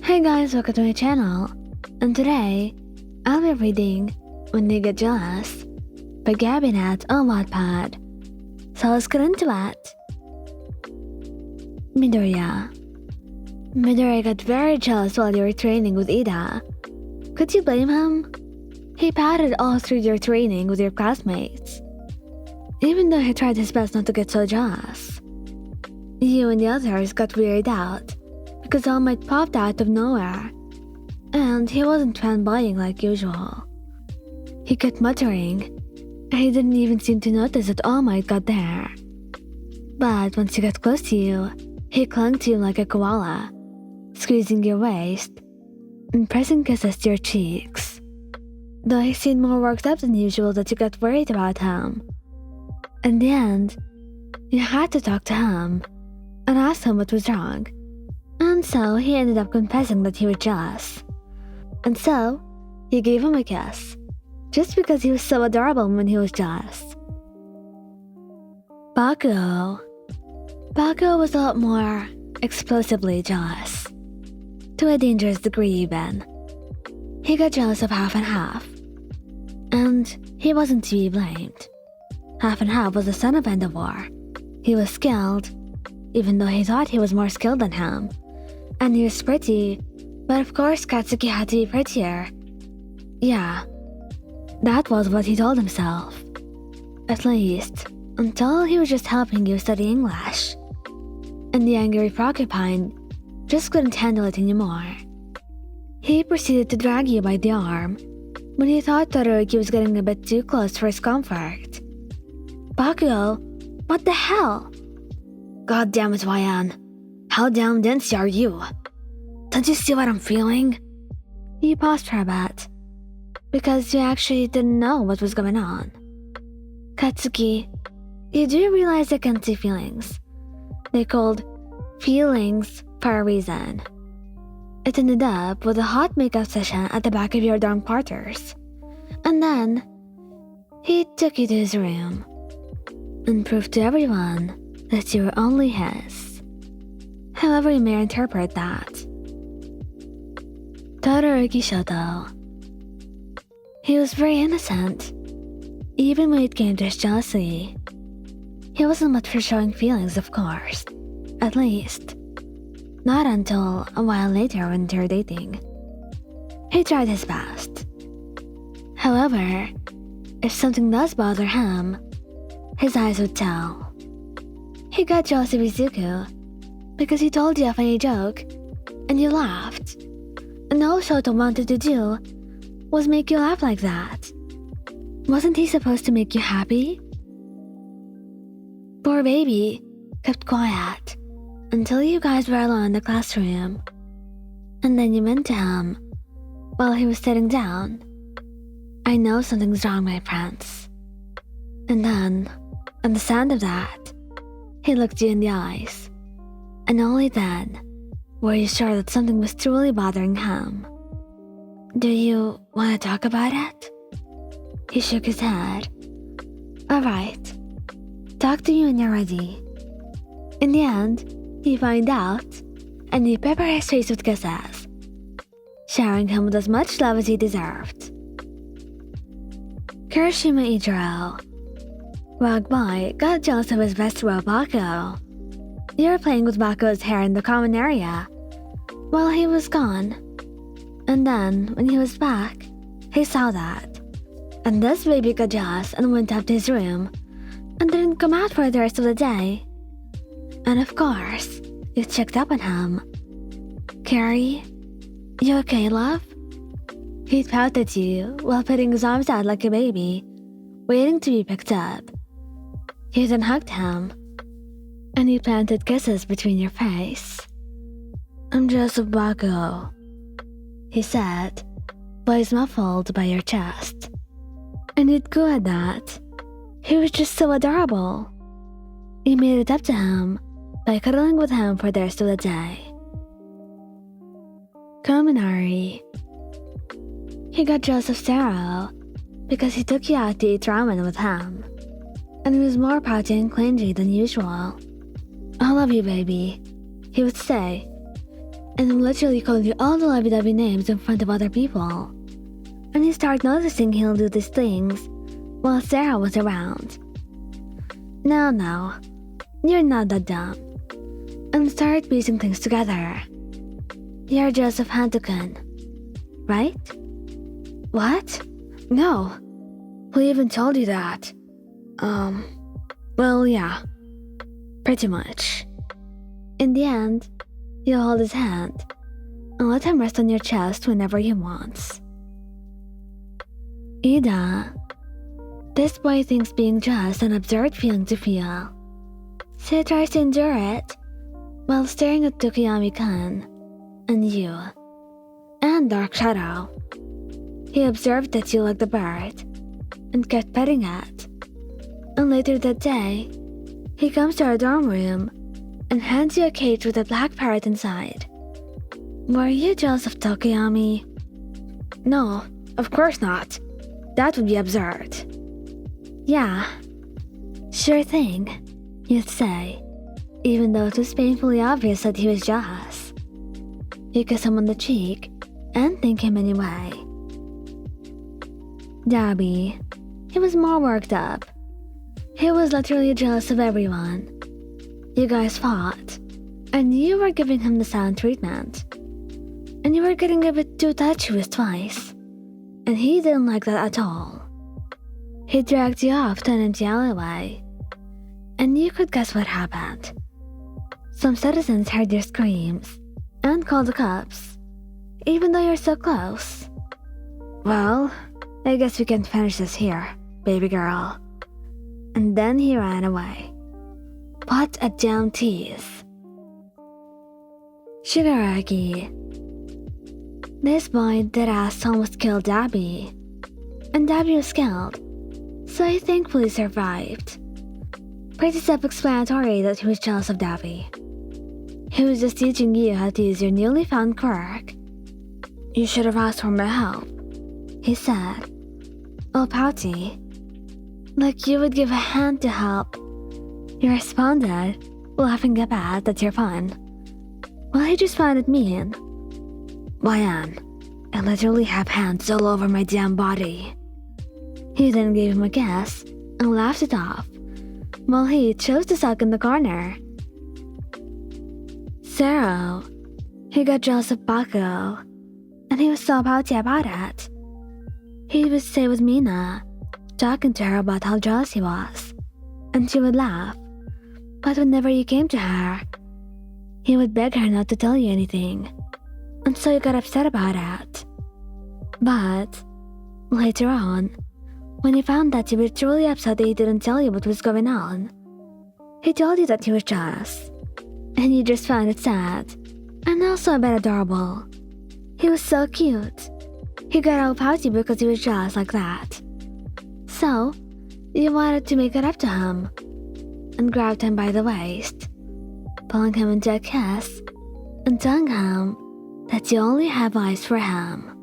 Hey guys, welcome to my channel, and today I'll be reading When They Get Jealous by BNHA on Wattpad. So let's get into it. Midoriya. Midoriya got very jealous while you were training with Iida. Could you blame him? He padded all through your training with your classmates, even though he tried his best not to get so jealous. You and the others got weirded out because All Might popped out of nowhere, and he wasn't fanboying like usual. He kept muttering, and he didn't even seem to notice that All Might got there. But once he got close to you, he clung to you like a koala, squeezing your waist and pressing kisses to your cheeks. Though he seemed more worked up than usual that you got worried about him. In the end, you had to talk to him and ask him what was wrong. And so he ended up confessing that he was jealous. And so you gave him a kiss, just because he was so adorable when he was jealous. Bakugo. Bakugo was a lot more explosively jealous. To a dangerous degree even. He got jealous of half and half. And he wasn't to be blamed. Half and half was the son of Endeavor. He was skilled, even though he thought he was more skilled than him. And he was pretty, but of course Katsuki had to be prettier. Yeah, that was what he told himself. At least, until he was just helping you study English. And the angry porcupine just couldn't handle it anymore. He proceeded to drag you by the arm when he thought Todoroki was getting a bit too close for his comfort. Bakugo, what the hell? God damn it, YN. How damn dense are you? Don't you see what I'm feeling? You paused for a bit, because you actually didn't know what was going on. Katsuki, you do realize I can't see feelings. They're called feelings for a reason. It ended up with a hot makeup session at the back of your dorm quarters. And then, he took you to his room and proved to everyone that you were only his. However you may interpret that. Todoroki Shouto. He was very innocent, even when it came to his jealousy. He wasn't much for showing feelings, of course. At least, not until a while later when they were dating. He tried his best. However, if something does bother him, his eyes would tell. He got jealous of Izuku because he told you a funny joke, and you laughed. And all Shoto wanted to do was make you laugh like that. Wasn't he supposed to make you happy? Poor baby kept quiet until you guys were alone in the classroom. And then you went to him while he was sitting down. I know something's wrong, my prince. And then, at the sound of that, he looked you in the eyes. And only then were you sure that something was truly bothering him. Do you want to talk about it? He shook his head. Alright, talk to me when you're ready. In the end, you find out, and you pepper his face with kisses, showering him with as much love as he deserved. Kirishima Eijiro. Wagboy got jealous of his best bro Bakugo. You were playing with Bakugo's hair in the common area while he was gone. And then, when he was back, he saw that. And this baby got jealous and went up to his room and didn't come out for the rest of the day. And of course, you checked up on him. Carrie, you okay, love? He pouted at you while putting his arms out like a baby, waiting to be picked up. You then hugged him, and he planted kisses between your face. I'm jealous of Bakugo, he said, voice muffled by your chest. And you'd go at that. He was just so adorable. You made it up to him by cuddling with him for the rest of the day. Kaminari. He got jealous of Sero because he took you out to eat ramen with him. And he was more pouty and clingy than usual. I love you, baby, he would say, and literally calling you all the lovey-dovey names in front of other people. And you start noticing he'll do these things while Sarah was around. No, you're not that dumb. And start piecing things together. You're Joseph Hanto-kun, right? What? No. Who even told you that? Well, yeah. Pretty much. In the end, you hold his hand and let him rest on your chest whenever he wants. Iida, this boy thinks being just an absurd feeling to feel, so he tries to endure it while staring at Tokiyami-kun and you and Dark Shadow. He observed that you liked the bird and kept petting it, and later that day, he comes to our dorm room and hands you a cage with a black parrot inside. Were you jealous of Tokiyami? No, of course not. That would be absurd. Yeah, sure thing, you'd say, even though it was painfully obvious that he was jealous. You kiss him on the cheek and thank him anyway. Dabi, he was more worked up. He was literally jealous of everyone. You guys fought, and you were giving him the silent treatment. And you were getting a bit too touchy with twice, and he didn't like that at all. He dragged you off to an empty alleyway, and you could guess what happened. Some citizens heard your screams and called the cops, even though you're so close. Well, I guess we can finish this here, baby girl. And then he ran away. What a damn tease. Shigaraki. This boy deadass almost killed Dabi, and Dabi was killed, so he thankfully survived. Pretty self-explanatory that he was jealous of Dabi. He was just teaching you how to use your newly found quirk. You should have asked for my help, he said, all pouty, like you would give a hand to help. You responded, laughing a bit at your fun. Well, he just found it mean. Why, Anne, I literally have hands all over my damn body. He then gave him a kiss and laughed it off, while he chose to sulk in the corner. Sero, he got jealous of Bakugo, and he was so pouty about it. He would stay with Mina, talking to her about how jealous he was, and she would laugh. But whenever you came to her, he would beg her not to tell you anything, and so you got upset about it. But later on, when he found that you were truly upset that he didn't tell you what was going on, he told you that he was jealous, and you just found it sad, and also a bit adorable. He was so cute. He got all pouty because he was jealous like that. So, you wanted to make it up to him, and grabbed him by the waist, pulling him into a kiss, and telling him that you only have eyes for him.